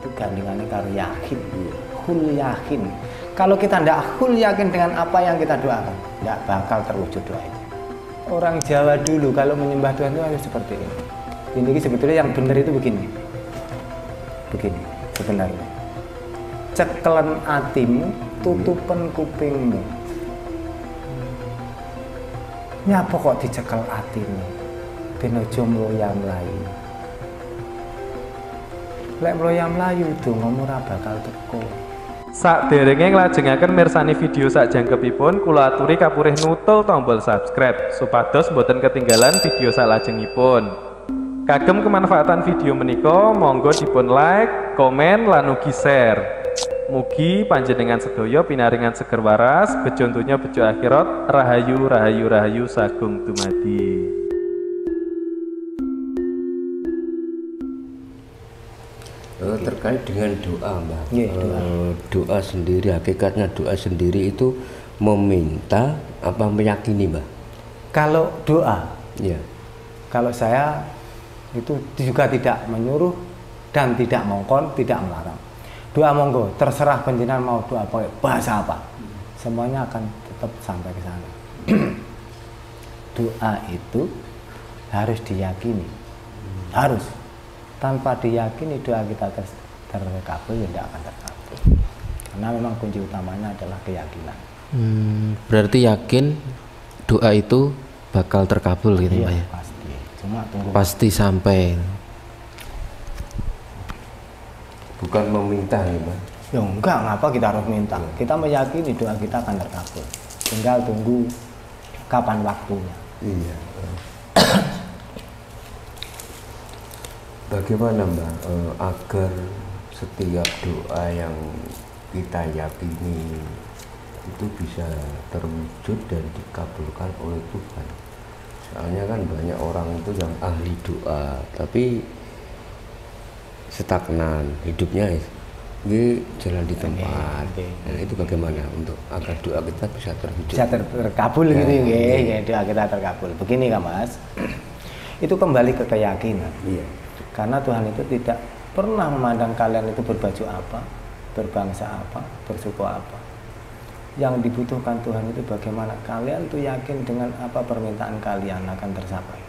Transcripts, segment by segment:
itu gandingannya karo yakin. Hul yakin. Kalau kita tidak hul yakin dengan apa yang kita doakan, tidak bakal terwujud doa itu. Orang Jawa dulu kalau menyembah Tuhan itu harus seperti ini. Ini sebetulnya yang benar itu begini. Begini sebenarnya. Cekelen atimu, tutupen kupingmu. Nyapa kok dicekel atimu? Ben aja mloya-mlayu. Lek mloya-mlayu dongamu ora bakal teko. Sakderenge nglajengaken mirsani video sakjangkepipun, kula aturi kapurih nutul tombol subscribe supados boten ketinggalan video salajengipun. Kagem kemanfaatan video menika, monggo dipun like, komen, lan ugi share. Mugi panjenengan sedaya pinaringan seger waras, bejo donya bejo akhirat, rahayu rahayu rahayu sagung dumadi. Terkait dengan doa, Mbak. Yeah, doa sendiri, hakikatnya doa sendiri itu meminta apa meyakini, Mbak? Kalau doa, Ya. kalau saya itu juga tidak menyuruh dan tidak mongkon, tidak melarang. Doa monggo, terserah panjenengan mau doa pakai bahasa apa, semuanya akan tetap sampai ke sana. Doa itu harus diyakini, harus. Tanpa diyakini doa kita terkabul, ya tidak akan terkabul. Karena memang kunci utamanya adalah keyakinan. Berarti yakin doa itu bakal terkabul gitu, Iya, Pak ya? pasti. Cuma tunggu. Pasti sampai. Bukan meminta ya, Mbak. Ya enggak, ngapa kita harus minta? Kita meyakini doa kita akan terkabul. Tinggal tunggu kapan waktunya. Iya. Bagaimana, Mbak, agar setiap doa yang kita yakini itu bisa terwujud dan dikabulkan oleh Tuhan? Soalnya kan banyak orang itu yang ahli doa tapi stagnan hidupnya, ini jalan di tempat. Nah, itu bagaimana untuk agar doa kita bisa terwujud? Bisa terkabul gitu ya, doa kita terkabul. Begini Kak Mas, itu kembali ke keyakinan. Iya. Karena Tuhan itu tidak pernah memandang kalian itu berbaju apa, berbangsa apa, bersuku apa. Yang dibutuhkan Tuhan itu bagaimana kalian tuh yakin dengan apa permintaan kalian akan tercapai.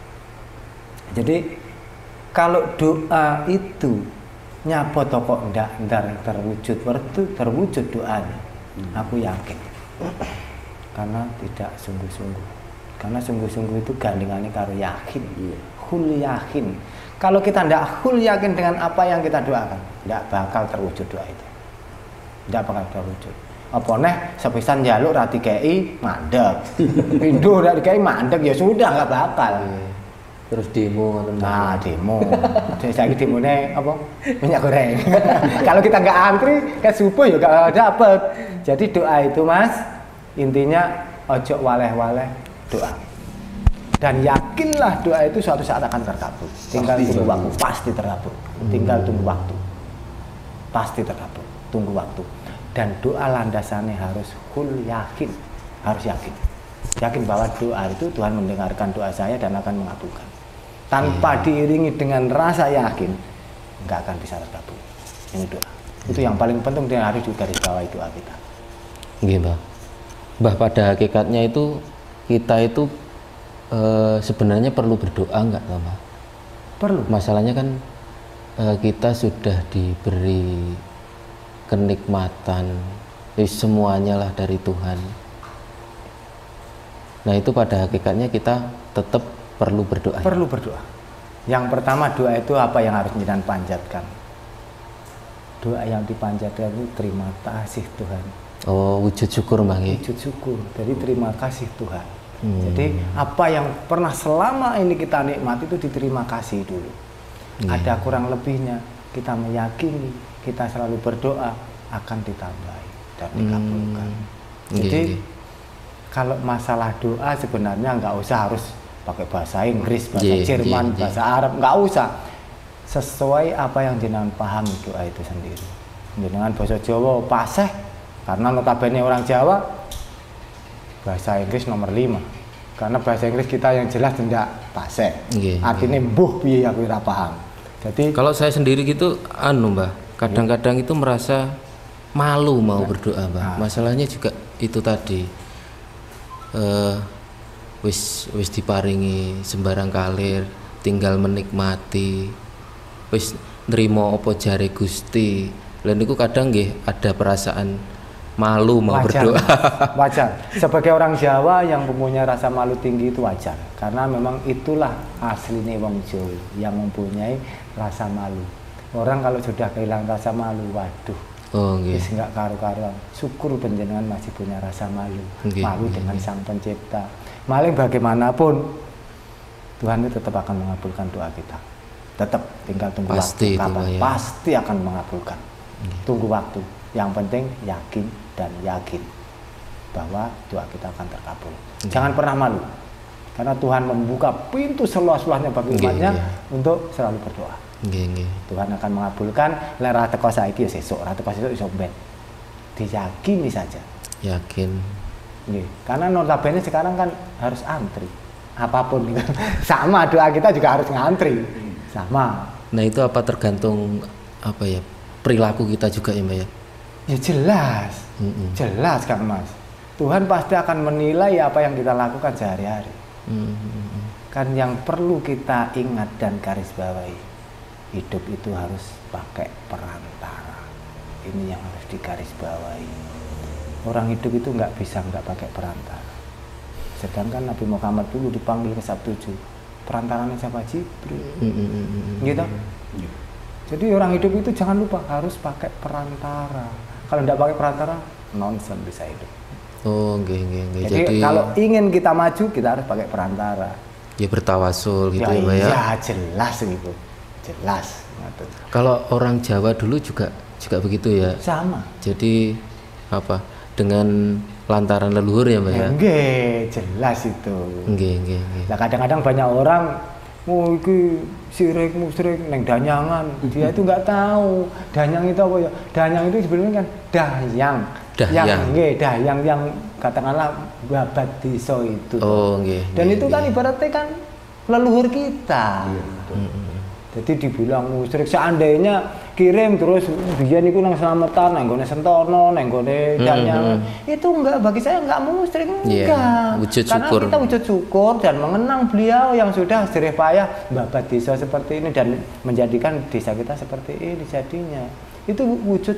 Jadi kalau doa itu nyapa toko ndak terwujud doanya, aku yakin. Karena tidak sungguh-sungguh. Karena sungguh-sungguh itu gandingannya karo yakin. Hul yakin. Kalau kita tidak hul yakin dengan apa yang kita doakan, tidak bakal terwujud doa itu. Tidak bakal terwujud. Apa neh sepisan jaluk ra dikei mandek. Pindho ra dikei mandek ya sudah nggak bakal. Terus demo ngoten. Nah, demo. Saiki demone apa? Minyak goreng. Kalau kita nggak antri ke subuh ya nggak dapet. Jadi doa itu Mas, intinya ojo waleh-waleh doa. Dan yakinlah doa itu suatu saat akan terkabul. Tinggal tunggu waktu, pasti terkabul. Tinggal tunggu waktu, pasti terkabul. Tunggu waktu. Dan doa landasannya harus hul yakin, harus yakin. Yakin bahwa doa itu Tuhan mendengarkan doa saya dan akan mengabulkan. Tanpa diiringi dengan rasa yakin, nggak akan bisa terkabul. Ini doa. Itu yang paling penting dan harus digarisbawahi doa kita. Nggih, Mbah. Mbah, pada hakikatnya itu kita itu sebenarnya perlu berdoa enggak, Mbah? Perlu. Masalahnya kan kita sudah diberi kenikmatan, semuanya lah dari Tuhan. Nah, itu pada hakikatnya kita tetap perlu berdoa. Perlu berdoa. Yang pertama doa itu apa yang harus kita panjatkan? Doa yang dipanjatkan itu terima kasih Tuhan. Oh, wujud syukur, Mbah. Wujud syukur. Jadi terima kasih Tuhan. Jadi apa yang pernah selama ini kita nikmati itu diterima kasih dulu. Ada kurang lebihnya kita meyakini, kita selalu berdoa akan ditambahi dan dikabulkan. Jadi kalau masalah doa sebenarnya nggak usah harus pakai bahasa Inggris, bahasa Jerman, bahasa Arab, nggak usah. Sesuai apa yang jenengan paham doa itu sendiri. Jenengan bahasa Jawa paseh, karena notabene orang Jawa bahasa Inggris nomor 5. Karena bahasa Inggris kita yang jelas tidak paseh. Artinya mbuh piye aku ora paham. Jadi kalau saya sendiri gitu Mbah, kadang-kadang itu merasa malu mau berdoa, Mbah. Masalahnya juga itu tadi, wis diparingi sembarang kalir, tinggal menikmati, wis nrimo apa jare Gusti. Lha niku kadang nggih ada perasaan malu mau berdoa. Wajar. Sebagai orang Jawa yang mempunyai rasa malu tinggi itu wajar, karena memang itulah aslinya wong Jawa yang mempunyai rasa malu. Orang kalau sudah kehilangan rasa malu, waduh, Nggih. wis enggak karu-karuan. Syukur panjenengan masih punya rasa malu. Malu dengan Sang Pencipta. Maling bagaimanapun Tuhan itu tetap akan mengabulkan doa kita. Tetap, tinggal tunggu Pasti waktu kapan. ya. Pasti akan mengabulkan. Tunggu waktu. Yang penting yakin dan yakin bahwa doa kita akan terkabul. Jangan pernah malu, karena Tuhan membuka pintu seluas-luasnya bagi umatnya untuk selalu berdoa. Tuhan akan mengabulkan. Lek ra teko saiki ya sesuk, ra teko sesuk iso ben. Diyakini saja. Yakin. Nggih, karena notabene sekarang kan harus antri. Apapun itu. Sama doa kita juga harus ngantri. Sama. Nah, itu apa tergantung apa ya? Perilaku kita juga ya, Mbak ya. Ya jelas. Jelas Kang Mas. Tuhan pasti akan menilai apa yang kita lakukan sehari-hari. Kan yang perlu kita ingat dan garis bawahi, hidup itu harus pakai perantara. Ini yang harus digaris bawahi. Orang hidup itu nggak bisa nggak pakai perantara. Sedangkan Nabi Muhammad dulu dipanggil ke Sabtu 7, perantaranya siapa? Jibril. Gitu. Jadi orang hidup itu jangan lupa harus pakai perantara. Kalau tidak pakai perantara, nonsen bisa hidup. Jadi kalau ingin kita maju, kita harus pakai perantara. Ya bertawasul gitu ya, Mbak ya. Ya jelas gitu, jelas. Kalau orang Jawa dulu juga begitu ya. Sama. Jadi apa? Dengan lantaran leluhur ya, Mbak ya. Nggih, jelas itu. Nggih. Nah kadang-kadang banyak orang, oh iki sirik musrik neng danyangan, dia itu nggak tahu danyang itu apa ya. Danyang itu sebenarnya kan dayang. Dayang yang katakanlah babat desa itu. Dan itu kan ibaratnya kan leluhur kita. Jadi dibilang musyrik, seandainya kirim terus biyen niku nang Slametan, nang gone Sentono, nang gone Danyang, itu enggak, bagi saya enggak musyrik, enggak. Karena kita wujud syukur dan mengenang beliau yang sudah jerih payah babat desa seperti ini dan menjadikan desa kita seperti ini jadinya. Itu wujud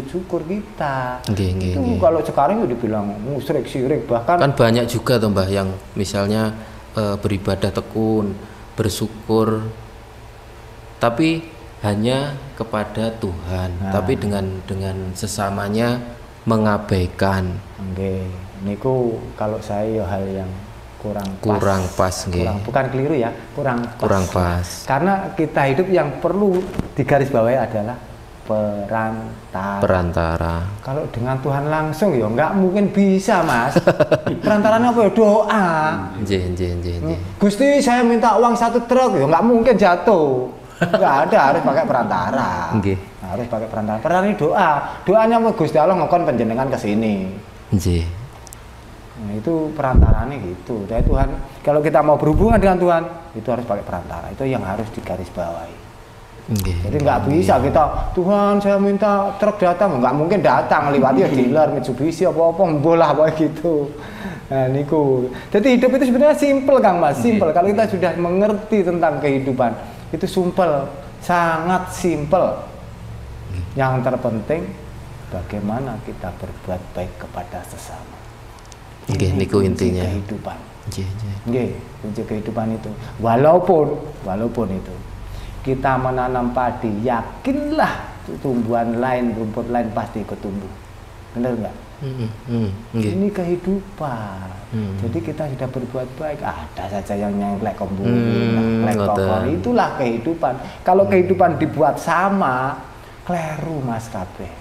syukur kita. Itu kalau sekarang udah dibilang musyrik, syirik, bahkan kan banyak juga tuh Mbah yang misalnya beribadah tekun, bersyukur, tapi hanya kepada Tuhan, tapi dengan sesamanya mengabaikan. Niku kalau saya ya hal yang kurang pas, bukan keliru ya, kurang pas. Karena kita hidup yang perlu digarisbawahi adalah perantara. Kalau dengan Tuhan langsung ya nggak mungkin bisa, Mas. Perantaranya apa ya? Doa. Gusti, saya minta uang 1 truk, ya nggak mungkin jatuh. Nggak ada, harus pakai perantara. Harus pakai perantara. Perantara ini doa. Doanya mau Gusti Allah ngokon panjenengan ke sini. Nah, itu perantaranya gitu. Jadi Tuhan, kalau kita mau berhubungan dengan Tuhan, itu harus pakai perantara. Itu yang harus digarisbawahi. Jadi nggak bisa kita, Tuhan saya minta truk datang, nggak mungkin datang lewati dealer Mitsubishi apa-apa, bolah apa gitu. Nah niku. Jadi hidup itu sebenarnya simple Kang Mas, simple. Kalau kita sudah mengerti tentang kehidupan, itu simple, sangat simple. Yang terpenting bagaimana kita berbuat baik kepada sesama. Niku intinya. Kehidupan. Kunci kehidupan itu. Walaupun itu kita menanam padi, yakinlah tumbuhan lain, rumput lain pasti ikut tumbuh. Benar nggak? Ini kehidupan. Jadi kita sudah berbuat baik, ada saja yang nyengklek kembung, nyengklek kokor. Itulah kehidupan. Kalau kehidupan dibuat sama, keliru Mas kabeh.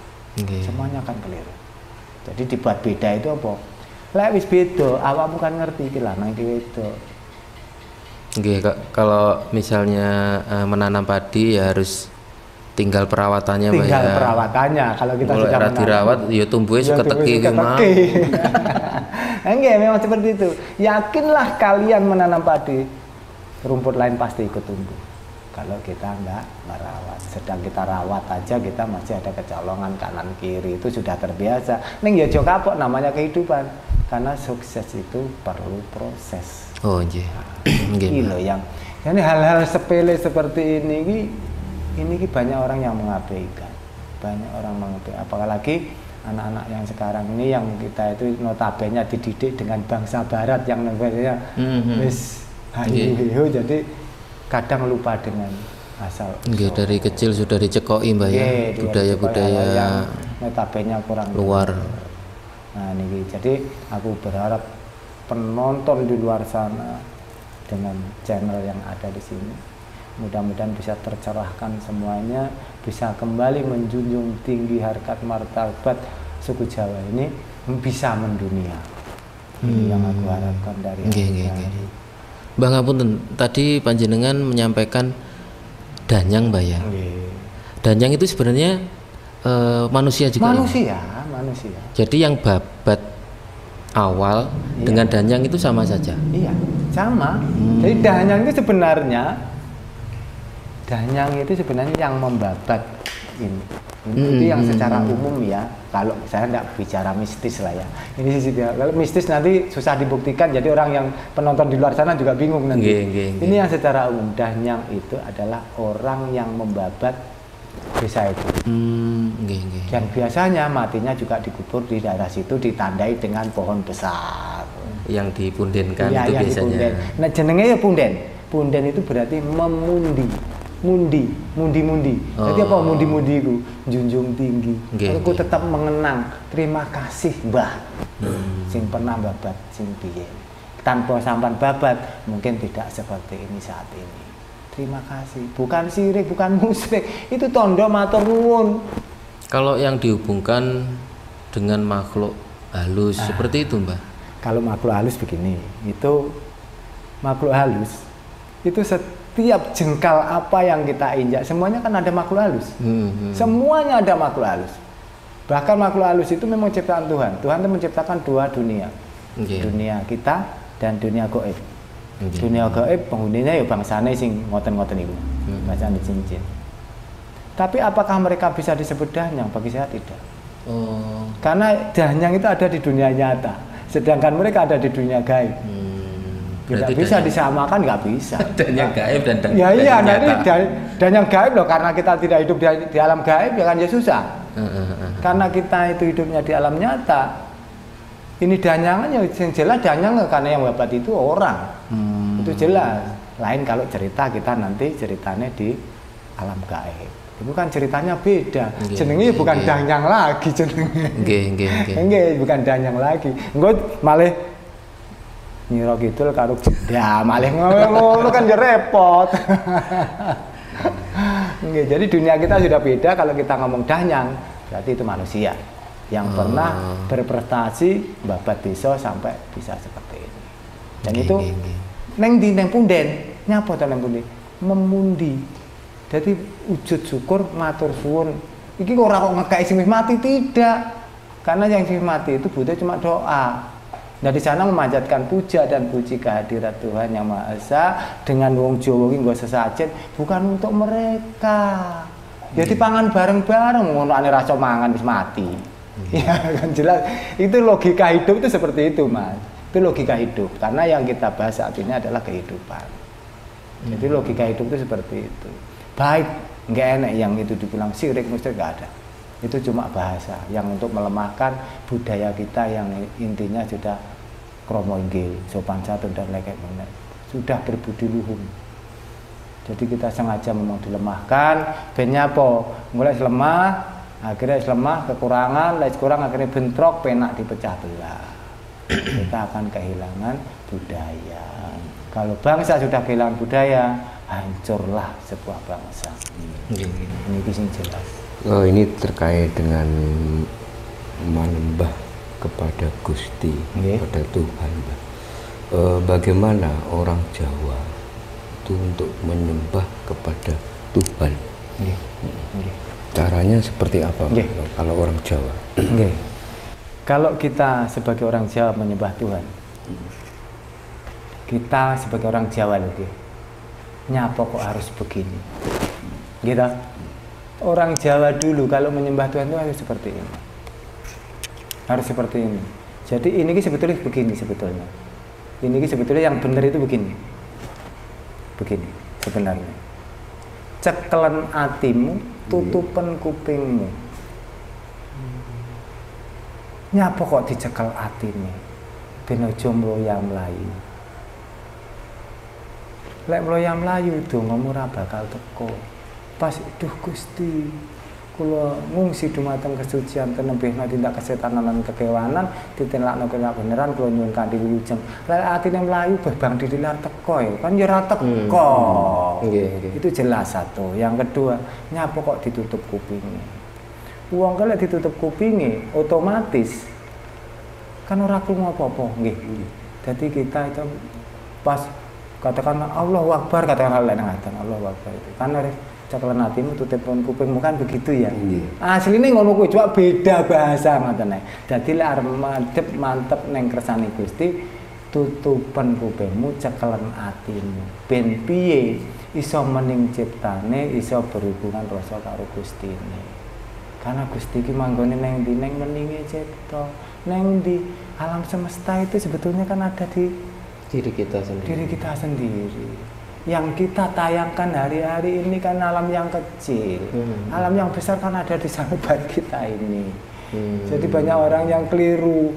Semuanya akan keliru. Jadi dibuat beda itu apa? Lek wis beda, awakmu kan ngerti iki lah nang iki kalau misalnya menanam padi ya harus tinggal perawatannya, tinggal perawatannya. Kalau kita sudah dirawat, ya tumbuhnya suka teki memang seperti itu. Yakinlah kalian menanam padi, rumput lain pasti ikut tumbuh. kalau kita nggak merawat. Sedang kita rawat aja kita masih ada kecolongan kanan kiri, itu sudah terbiasa. Ning ya jo kapok, namanya kehidupan. Karena sukses itu perlu proses. Oh nggih. Ini loh yang jadi hal-hal sepele seperti ini banyak orang yang mengabaikan. Banyak orang mengabaikan, apalagi anak-anak yang sekarang ini yang kita itu notabene dididik dengan bangsa barat yang notabene wis hayu jadi kadang lupa dengan asal Nggih, dari kecil sudah dicekoki Mbah ya, budaya-budaya yang notabene kurang luar. Nah ini jadi aku berharap penonton di luar sana dengan channel yang ada di sini mudah-mudahan bisa tercerahkan semuanya, bisa kembali menjunjung tinggi harkat martabat suku Jawa ini, bisa mendunia. Ini yang aku harapkan dari Mbah ngapunten, tadi panjenengan menyampaikan danyang Mbah ya. Danyang itu sebenarnya manusia juga. Manusia. Jadi yang babat awal dengan danyang itu sama saja. Iya, sama. Jadi danyang itu sebenarnya yang membabat ini. Itu yang secara umum ya. Kalau saya tidak bicara mistis lah ya. Ini sih kalau mistis nanti susah dibuktikan. Jadi orang yang penonton di luar sana juga bingung nanti. Ini yang secara umum, danyang itu adalah orang yang membabat desa itu. Dan biasanya matinya juga dikubur di daerah situ, ditandai dengan pohon besar. Yang dipundenkan ya, itu biasanya. Dipunden. Nah jenenge ya punden. Punden itu berarti memundi. Mundi. Jadi apa mundi-mundi itu? Junjung tinggi. Aku tetap mengenang. Terima kasih Mbah. Sing pernah babat sing biyen. Tanpa sampan babat mungkin tidak seperti ini saat ini. Terima kasih. Bukan sirik, bukan musyrik. Itu tondo matur nuwun. Kalau yang dihubungkan dengan makhluk halus seperti itu Mbah. Kalau makhluk halus begini, itu makhluk halus itu setiap jengkal apa yang kita injak semuanya kan ada makhluk halus. Semuanya ada makhluk halus. Bahkan makhluk halus itu memang ciptaan Tuhan. Tuhan itu menciptakan dua dunia. Dunia kita dan dunia gaib. Dunia gaib penghuninya ya bangsane sing ngoten-ngoten iku. Bangsane cincin. Tapi apakah mereka bisa disebut danyang? Bagi saya tidak. Karena danyang itu ada di dunia nyata, sedangkan mereka ada di dunia gaib. Tidak bisa disamakan, nggak bisa. Danyang gaib dan ya iya, nanti danyang gaib loh, karena kita tidak hidup di alam gaib ya kan ya susah. Karena kita itu hidupnya di alam nyata. Ini danyangan yang jelas danyang karena yang babat itu orang. Itu jelas. Lain kalau cerita kita nanti ceritanya di alam gaib. Itu kan ceritanya beda. Jenenge bukan danyang lagi jenenge. Nggih, bukan danyang lagi. Engko malih Nyiro Kidul karo jeda malih ngono kan ya repot. Nggih, jadi dunia kita sudah beda. Kalau kita ngomong danyang berarti itu manusia yang pernah berprestasi babat desa sampai bisa seperti ini. Dan itu neng punden nyapa to neng pundi? Memundi. Jadi wujud syukur matur suwun. Iki ora kok ngekeki sing wis mati, tidak. Karena yang wis mati itu butuh cuma doa. Nah di sana memanjatkan puja dan puji kehadirat Tuhan Yang Maha Esa dengan wong Jawa iki nggo sesajen bukan untuk mereka. Jadi pangan bareng-bareng ngono ane rasa mangan wis mati. Ya kan jelas. Itu logika hidup itu seperti itu, Mas. Itu logika hidup karena yang kita bahas saat ini adalah kehidupan. Jadi logika hidup itu seperti itu. Baik, nggak enak yang itu dibilang sirik musyrik nggak ada. Itu cuma bahasa yang untuk melemahkan budaya kita yang intinya sudah kromo inggil, sopan santun dan lain-lain benar. Sudah berbudi luhur. Jadi kita sengaja memang dilemahkan. Bennya apa? Mulai lemah, akhirnya lemah, kekurangan, lagi kurang akhirnya bentrok, penak dipecah belah. Kita akan kehilangan budaya. Kalau bangsa sudah kehilangan budaya, hancurlah sebuah bangsa. Ini sing jelas. Oh, ini terkait dengan menyembah kepada Gusti, kepada Tuhan. Bagaimana orang Jawa itu untuk menyembah kepada Tuhan? Caranya seperti apa kalau orang Jawa? Kalau kita sebagai orang Jawa menyembah Tuhan, kita sebagai orang Jawa lagi, Nyapa kok harus begini? Gitu. Orang Jawa dulu kalau menyembah Tuhan itu harus seperti ini. Harus seperti ini. Jadi ini sebetulnya begini sebetulnya. Ini sebetulnya yang benar itu begini. Begini sebenarnya. Cekelan atimu, tutupan kupingmu. Nyapa kok dicekel atine? Ben aja mloya mlayu. Lek mloya mlayu dongamu ora bakal teko. Pas duh Gusti, kula ngungsi dumateng kesucian tenebihna tindak kesetanan lan kekewanan ditelakno kena beneran kula nyuwun kanthi wilujeng. Lek atine mlayu bebang didilar teko ya kan ya ora teko. Nggih. Itu jelas satu. Yang kedua, nyapa kok ditutup kupingnya? Wong kalau ditutup kupingnya otomatis kan ora krungu apa-apa nggih. Jadi kita itu pas katakan Allahu Akbar, katakan hal lain ngaten Allahu Akbar itu kan harus cekelan hatimu tutupkan kupingmu kan begitu ya. Asline ngono kuwi cuma beda bahasa ngoten ae. Dadi lek arep mantep neng kersane Gusti tutupan kupingmu cekelan hatimu. Ben piye iso mening ciptane iso berhubungan rasa karo Gustine. Karena Gusti iki manggone neng ndi neng meninge cipta. Neng di alam semesta itu sebetulnya kan ada di Diri kita sendiri. Yang kita tayangkan hari-hari ini kan alam yang kecil. Alam yang besar kan ada di sahabat kita ini. Jadi banyak orang yang keliru.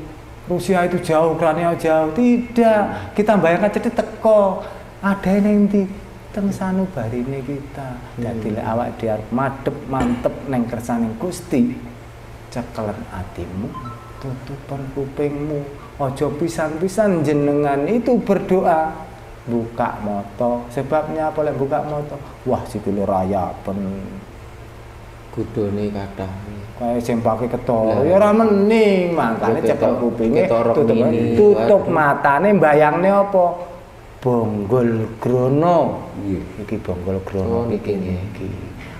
Rusia itu jauh, Ukraina jauh. Tidak. Kita bayangkan jadi teko. Ada yang di teng sanubarine kita. Dadi lek awak dhewe madhep mantep neng kersane Gusti. Cekelan atimu, tutupan kupingmu. Ojo pisan-pisan jenengan itu berdoa. Buka moto, sebabnya apa lek buka moto? Wah sikile rayapen. Kudune kathah. Kayak sing pake ketara ya ora mening, makane cekel kupinge tutup matane bayangne apa? Bonggol grono. Iki bonggol grono iki.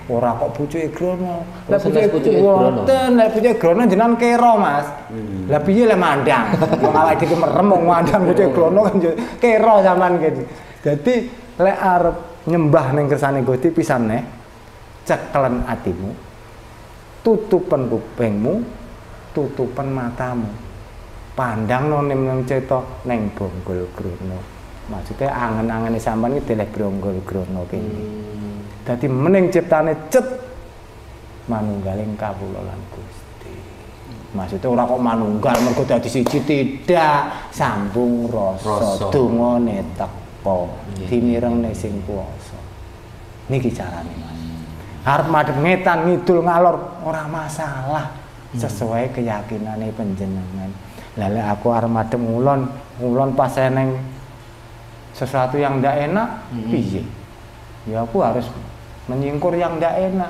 Ora kok pucuke grono. Lek pucuke grono, lek pucuke grono jenengan kero, Mas. Lah piye lek mandang? Wong awake dhewe merem wong mandang pucuke grono kan kero sampean gitu. Dadi lek arep nyembah ning kersane Gusti pisan neh cekelen atimu, tutupan kupingmu, tutupan matamu. Pandang nang ceta ning bonggol grono. Maksudnya angen-angene sampean iki deleh bonggol grono kene. Dadi mening ciptane cet manunggaling kawula lan Gusti. Maksudnya ora kok manunggal mergo dadi siji tidak, sambung rasa dongane teko dimirengne sing kuwasa. Niki carane Mas. Arep madhep ngetan ngidul ngalor ora masalah sesuai keyakinane panjenengan. Lah lek aku arep madhep ngulon pas eneng sesuatu yang ndak enak piye? Ya aku harus menyingkur yang tidak enak.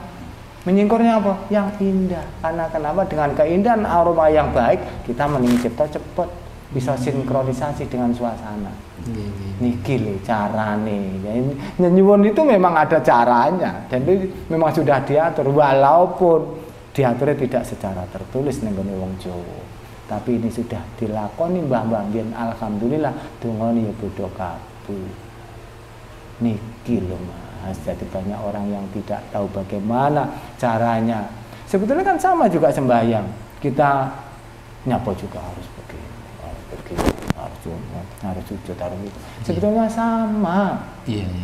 Menyingkurnya apa? Yang indah. Karena kenapa? Dengan keindahan aroma yang baik kita mening cipta cepat bisa sinkronisasi dengan suasana. Niki lho carane. Nyuwun itu memang ada caranya dan itu memang sudah diatur walaupun diaturnya tidak secara tertulis ning gone wong Jawa. Tapi ini sudah dilakoni mbah-mbah mbiyen alhamdulillah dongane ya bodho kabeh. Niki lho Mas. Jadi banyak orang yang tidak tahu bagaimana caranya. Sebetulnya kan sama juga sembahyang. Kita nyapa juga harus begini, harus sujud, harus itu. Sebetulnya sama.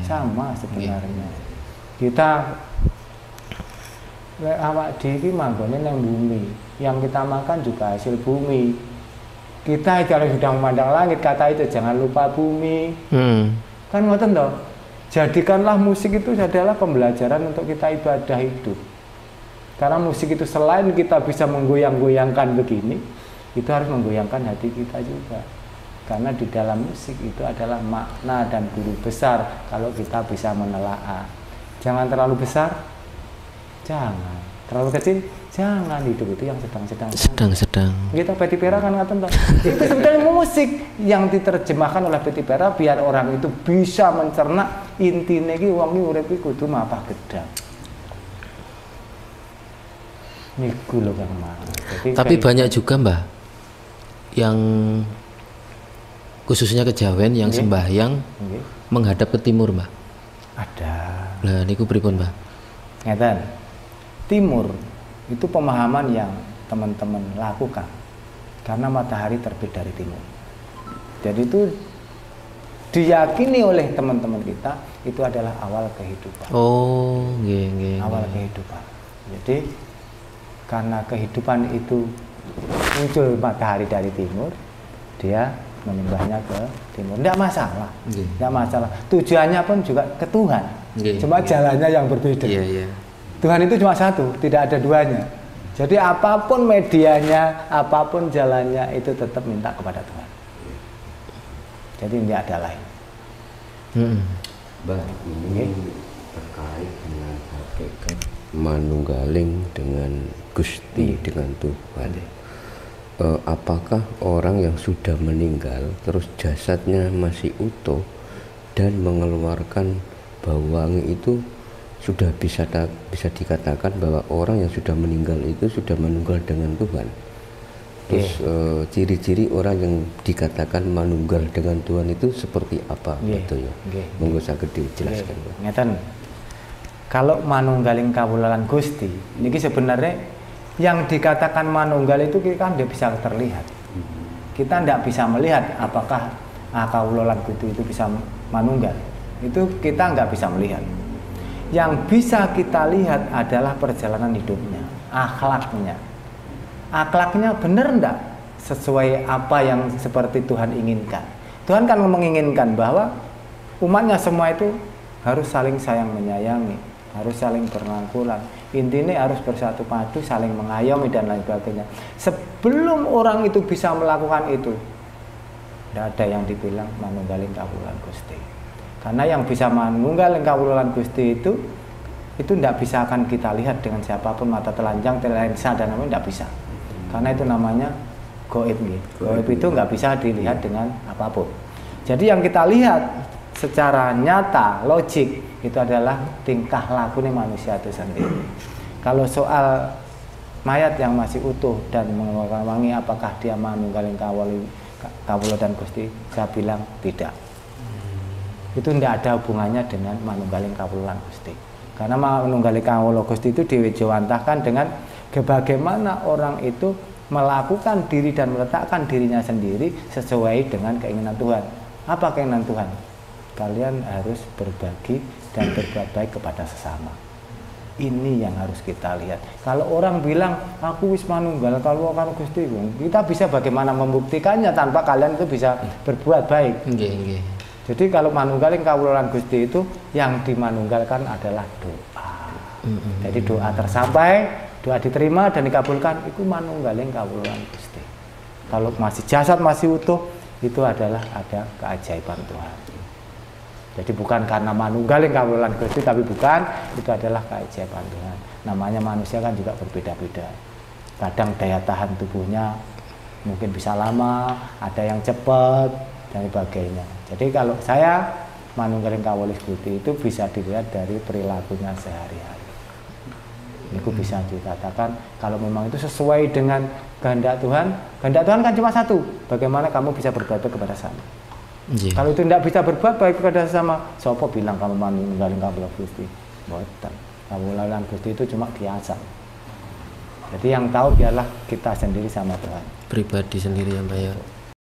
Sama sebenarnya. Kita awak dhewe manggone nang bumi. Yang kita makan juga hasil bumi. Kita kalau sudah memandang langit kata itu jangan lupa bumi. Kan ngoten toh? Jadikanlah musik itu adalah pembelajaran untuk kita ibadah hidup. Karena musik itu selain kita bisa menggoyang-goyangkan begini, itu harus menggoyangkan hati kita juga. Karena di dalam musik itu adalah makna dan guru besar kalau kita bisa menelaah. Jangan terlalu besar, jangan. Terlalu kecil, jangan. Hidup itu yang sedang-sedang. Kita Betty Pera kan ngaten toh. Itu sebenarnya musik yang diterjemahkan oleh Betty Pera biar orang itu bisa mencerna intine iki wong iki urip iki kudu mapah gedang. Niku lho Kang Mas. Tapi banyak juga Mbah yang khususnya kejawen yang sembahyang menghadap ke timur Mbah. Ada. Lah niku pripun, Mbah? Ngeten. Timur itu pemahaman yang teman-teman lakukan karena matahari terbit dari timur. Jadi itu diyakini oleh teman-teman kita itu adalah awal kehidupan. Oh, nggih. Awal kehidupan. Jadi karena kehidupan itu muncul matahari dari timur, dia menyembahnya ke timur. Tidak masalah. Tidak masalah. Tujuannya pun juga ke Tuhan. Cuma jalannya yang berbeda. Iya. Tuhan itu cuma satu, tidak ada duanya. Jadi apapun medianya, apapun jalannya itu tetap minta kepada Tuhan. Jadi tidak ada lain. Mbak, ini terkait dengan hakikat manunggaling dengan Gusti, dengan Tuhan. Apakah orang yang sudah meninggal terus jasadnya masih utuh dan mengeluarkan bau wangi itu sudah bisa dikatakan bahwa orang yang sudah meninggal itu sudah menunggal dengan Tuhan? Terus ciri-ciri orang yang dikatakan manunggal dengan Tuhan itu seperti apa? Betul ya? Monggo saged dijelaskan. Ngeten. Kalau manunggaling kawulalan Gusti, niki sebenarnya yang dikatakan manunggal itu kita tidak bisa terlihat. Kita tidak bisa melihat apakah kawulalan Gusti itu bisa manunggal. Itu kita nggak bisa melihat. Yang bisa kita lihat adalah perjalanan hidupnya, akhlaknya. Akhlaknya benar enggak sesuai apa yang seperti Tuhan inginkan. Tuhan kan menginginkan bahwa umatnya semua itu harus saling sayang menyayangi, harus saling berangkulan. Intinya harus bersatu padu, saling mengayomi dan lain sebagainya. Sebelum orang itu bisa melakukan itu, tidak ada yang dibilang manunggaling kawulalan Gusti. Karena yang bisa manunggaling kawulalan Gusti itu tidak bisa akan kita lihat dengan siapapun, mata telanjang, lensa dan lain-lain tidak bisa. Karena itu namanya goib. Goib itu nggak bisa dilihat dengan apapun. Jadi yang kita lihat secara nyata, logik itu adalah tingkah lakunya manusia itu sendiri. Kalau soal mayat yang masih utuh dan mengeluarkan wangi, apakah dia manunggaling kawula dan Gusti? Saya bilang tidak. Itu tidak ada hubungannya dengan manunggaling kawula Gusti. Karena manunggaling kawula Gusti itu diwejawantahkan dengan bagaimana orang itu melakukan diri dan meletakkan dirinya sendiri sesuai dengan keinginan Tuhan. Apa keinginan Tuhan? Kalian harus berbagi dan berbuat baik kepada sesama. Ini yang harus kita lihat. Kalau orang bilang aku wis manunggal kalau Gusti, kita bisa bagaimana membuktikannya tanpa kalian itu bisa berbuat baik. Jadi kalau manunggaling kawulalan Gusti itu yang dimanunggalkan adalah doa. Jadi doa tersampai, doa diterima dan dikabulkan, itu manunggaling kawulalan Gusti. Kalau masih jasad masih utuh, itu adalah ada keajaiban Tuhan. Jadi bukan karena manunggaling kawulalan Gusti, tapi bukan, itu adalah keajaiban Tuhan. Namanya manusia kan juga berbeda-beda. Kadang daya tahan tubuhnya mungkin bisa lama, ada yang cepat dan sebagainya. Jadi kalau saya manunggaling kawulalan Gusti itu bisa dilihat dari perilakunya sehari-hari. Itu bisa dikatakan kalau memang itu sesuai dengan kehendak Tuhan. Kehendak Tuhan kan cuma satu, bagaimana kamu bisa berbuat baik kepada sesama. Kalau itu tidak bisa berbuat baik kepada sesama, siapa bilang kamu manunggaling kawulalan Gusti? Boten. Kawulalan Gusti itu cuma biasa. Jadi yang tahu biarlah kita sendiri sama Tuhan. Pribadi sendiri ya Mbak ya.